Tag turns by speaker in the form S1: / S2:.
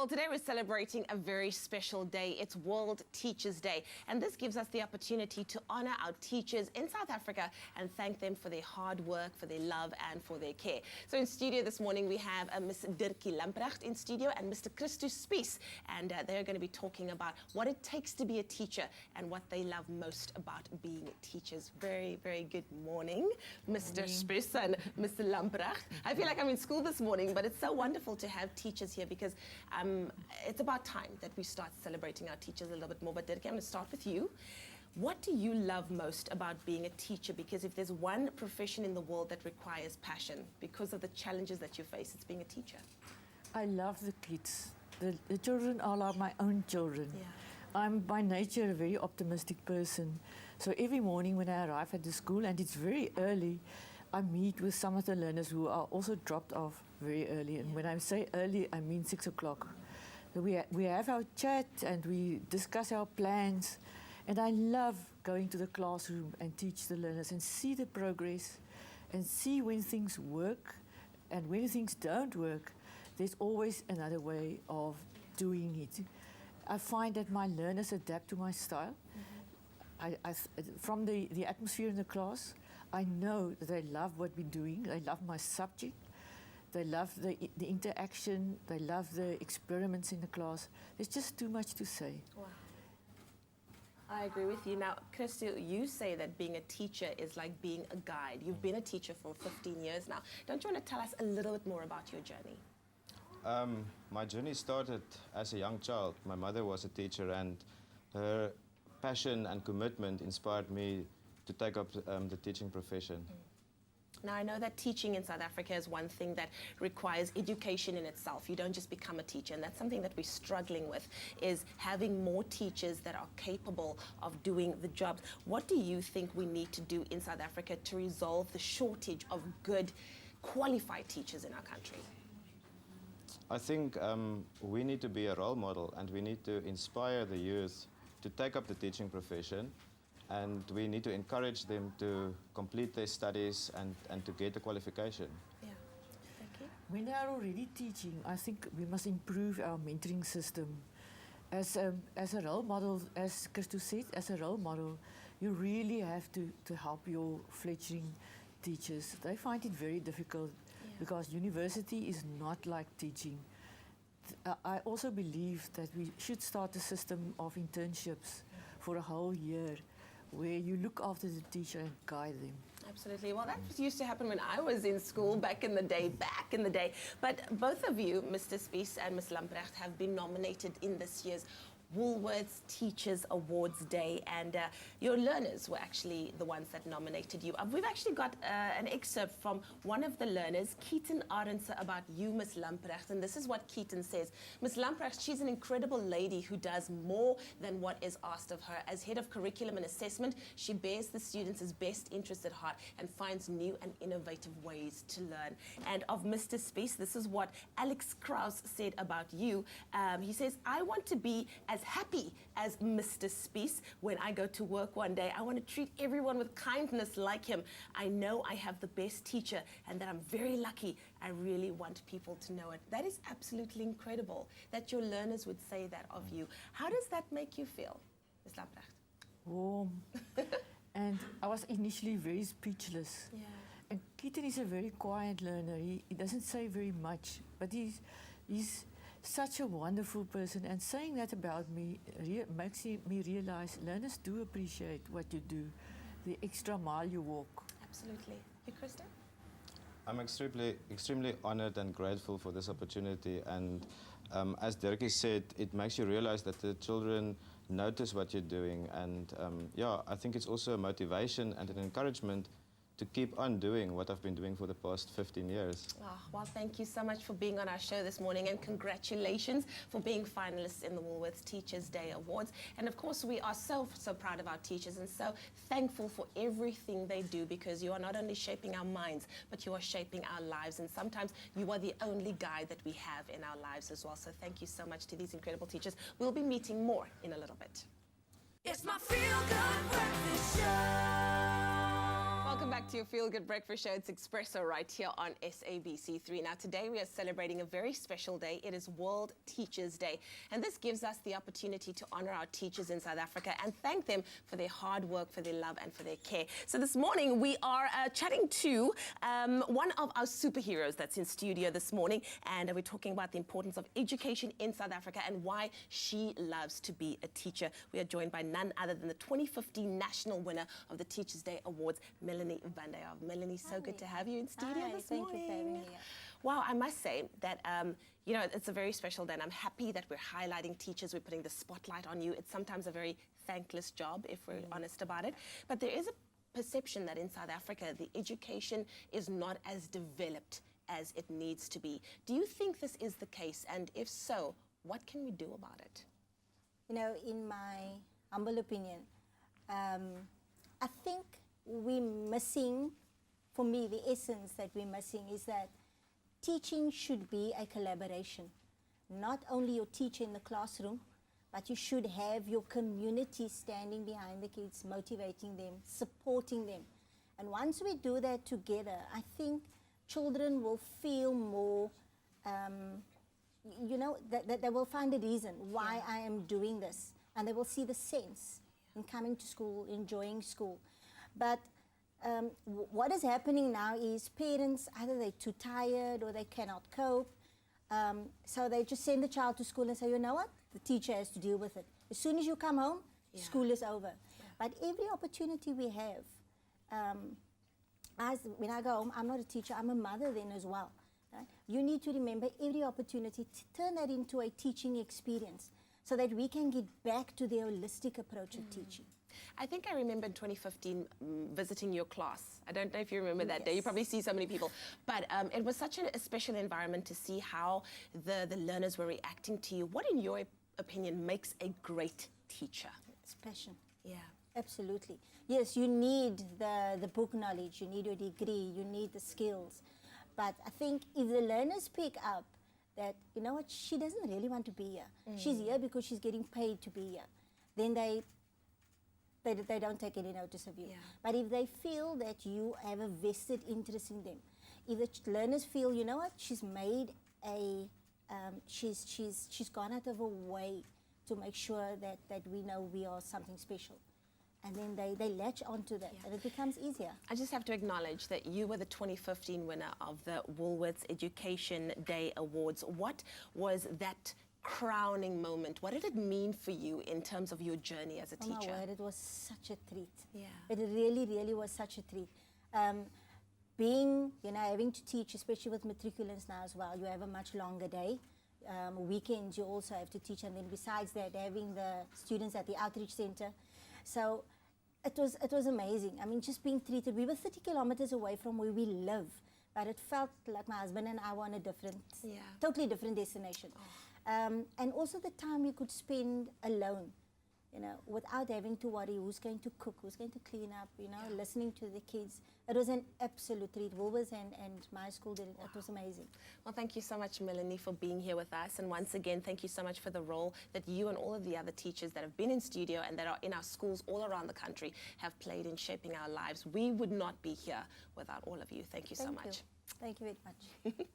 S1: Well, today we're celebrating a very special day. It's World Teachers' Day, and this gives us the opportunity to honor our teachers in South Africa and thank them for their hard work, for their love, and for their care. So in studio this morning, we have Ms. Dirkie Lamprecht in studio and Mr. Christus Spies, and they're going to be talking about what it takes to be a teacher and what they love most about being teachers. Very, very good morning, Mr. Spies and Mr. Lamprecht. I feel like I'm in school this morning, but it's so wonderful to have teachers here because it's about time that we start celebrating our teachers a little bit more. But Dirkie, I'm going to start with you. What do you love most about being a teacher? Because if there's one profession in the world that requires passion because of the challenges that you face, it's being a teacher.
S2: I love the kids. The children are like my own children.
S1: Yeah.
S2: I'm by nature a very optimistic person. So every morning when I arrive at the school, and it's very early, I meet with some of the learners who are also dropped off very early. And when I say early, I mean 6 o'clock. So we have our chat and we discuss our plans. And I love going to the classroom and teach the learners and see the progress and see when things work and when things don't work. There's always another way of doing it. I find that my learners adapt to my style. From the atmosphere in the class, I know that they love what we're doing. They love my subject. They love the interaction. They love the experiments in the class. There's just too much to say.
S1: Wow. I agree with you. Now, Christu, you say that being a teacher is like being a guide. You've been a teacher for 15 years now. Don't you want to tell us a little bit more about your journey?
S3: My journey started as a young child. My mother was a teacher, and her passion and commitment inspired me to take up the teaching profession.
S1: Now, I know that teaching in South Africa is one thing that requires education in itself. You don't just become a teacher, and that's something that we're struggling with, is having more teachers that are capable of doing the jobs. What do you think we need to do in South Africa to resolve the shortage of good, qualified teachers in our country?
S3: I think we need to be a role model, and we need to inspire the youth to take up the teaching profession, and we need to encourage them to complete their studies and to get a qualification.
S1: Yeah. Thank you.
S2: When they are already teaching, I think we must improve our mentoring system. As a role model, as Christus said, as a role model, you really have to help your fledgling teachers. They find it very difficult because university is not like teaching. I also believe that we should start a system of internships for a whole year where you look after the teacher and guide them.
S1: Absolutely. Well, that used to happen when I was in school back in the day. But both of you, Mr. Spies and Ms. Lamprecht, have been nominated in this year's Woolworths Teachers Awards Day, and your learners were actually the ones that nominated you. We've actually got an excerpt from one of the learners, Keaton Arendse, about you, Ms. Lamprecht, and this is what Keaton says. Ms. Lamprecht, she's an incredible lady who does more than what is asked of her. As head of curriculum and assessment, she bears the students' best interests at heart and finds new and innovative ways to learn. And of Mr. Spies, this is what Alex Kraus said about you. He says, I want to be as happy as Mr. Spies when I go to work one day. I want to treat everyone with kindness like him. I know I have the best teacher and that I'm very lucky. I really want people to know it. That is absolutely incredible that your learners would say that of you. How does that make you feel, Ms. Lamprecht?
S2: Warm. And I was initially very speechless.
S1: Yeah.
S2: And Keaton is a very quiet learner. He doesn't say very much, but he's such a wonderful person, and saying that about me makes me realize learners do appreciate what you do, the extra mile you walk.
S1: Absolutely. You, Krista?
S3: I'm extremely honored and grateful for this opportunity, and as Dirkie said, it makes you realize that the children notice what you're doing, and I think it's also a motivation and an encouragement to keep on doing what I've been doing for the past 15 years.
S1: Oh, well, thank you so much for being on our show this morning, and congratulations for being finalists in the Woolworths Teachers' Day Awards. And of course, we are so proud of our teachers and so thankful for everything they do, because you are not only shaping our minds, but you are shaping our lives. And sometimes you are the only guide that we have in our lives as well. So thank you so much to these incredible teachers. We'll be meeting more in a little bit.
S4: It's my feel-good breakfast show.
S1: Welcome back to your Feel Good Breakfast Show. It's Expresso right here on SABC3. Now, today we are celebrating a very special day. It is World Teachers' Day. And this gives us the opportunity to honor our teachers in South Africa and thank them for their hard work, for their love, and for their care. So this morning we are chatting to one of our superheroes that's in studio this morning. And we're talking about the importance of education in South Africa and why she loves to be a teacher. We are joined by none other than the 2015 national winner of the Teachers' Day Awards, Melanie van der Hoef. Melanie, so good to have you in studio this morning.
S4: Thank you for having me.
S1: Wow, I must say that, you know, it's a very special day, and I'm happy that we're highlighting teachers, we're putting the spotlight on you. It's sometimes a very thankless job, if we're honest about it. But there is a perception that in South Africa, the education is not as developed as it needs to be. Do you think this is the case? And if so, what can we do about it?
S4: You know, in my humble opinion, I think we're missing, for me, the essence that we're missing is that teaching should be a collaboration. Not only your teacher in the classroom, but you should have your community standing behind the kids, motivating them, supporting them. And once we do that together, I think children will feel more, you know, that they will find a reason why I am doing this. And they will see the sense in coming to school, enjoying school. But what is happening now is parents, either they're too tired or they cannot cope. So they just send the child to school and say, you know what, the teacher has to deal with it. As soon as you come home, school is over. But every opportunity we have, when I go home, I'm not a teacher, I'm a mother then as well. Right? You need to remember every opportunity to turn that into a teaching experience so that we can get back to the holistic approach of teaching.
S1: I think I remember in 2015 visiting your class. I don't know if you remember that day. You probably see so many people. But it was such a special environment to see how the learners were reacting to you. What, in your opinion, makes a great teacher?
S4: It's passion.
S1: Yeah.
S4: Absolutely. Yes, you need the book knowledge, you need your degree, you need the skills. But I think if the learners pick up that, you know what, she doesn't really want to be here. She's here because she's getting paid to be here. Then they don't take any notice of you.
S1: Yeah.
S4: But if they feel that you have a vested interest in them, if the learners feel, you know what, she's made a, she's gone out of her way to make sure that we know we are something special. And then they latch onto that, and it becomes easier.
S1: I just have to acknowledge that you were the 2015 winner of the Woolworths Education Day Awards. What was that crowning moment? What did it mean for you in terms of your journey as a teacher?
S4: Oh my word, it was such a treat.
S1: Yeah.
S4: It really, really was such a treat. Being, you know, having to teach, especially with matriculants now as well, you have a much longer day. Weekends you also have to teach, and then besides that, having the students at the outreach center. So it was amazing. I mean, just being treated. We were 30 kilometers away from where we live, but it felt like my husband and I were on a different, totally different destination. Oh. And also the time we could spend alone, you know, without having to worry who's going to cook, who's going to clean up, you know, listening to the kids. It was an absolute treat. Woolworths and MySchool did it. It was amazing.
S1: Well, thank you so much, Melanie, for being here with us. And once again, thank you so much for the role that you and all of the other teachers that have been in studio and that are in our schools all around the country have played in shaping our lives. We would not be here without all of you. Thank you so much.
S4: Thank you very much.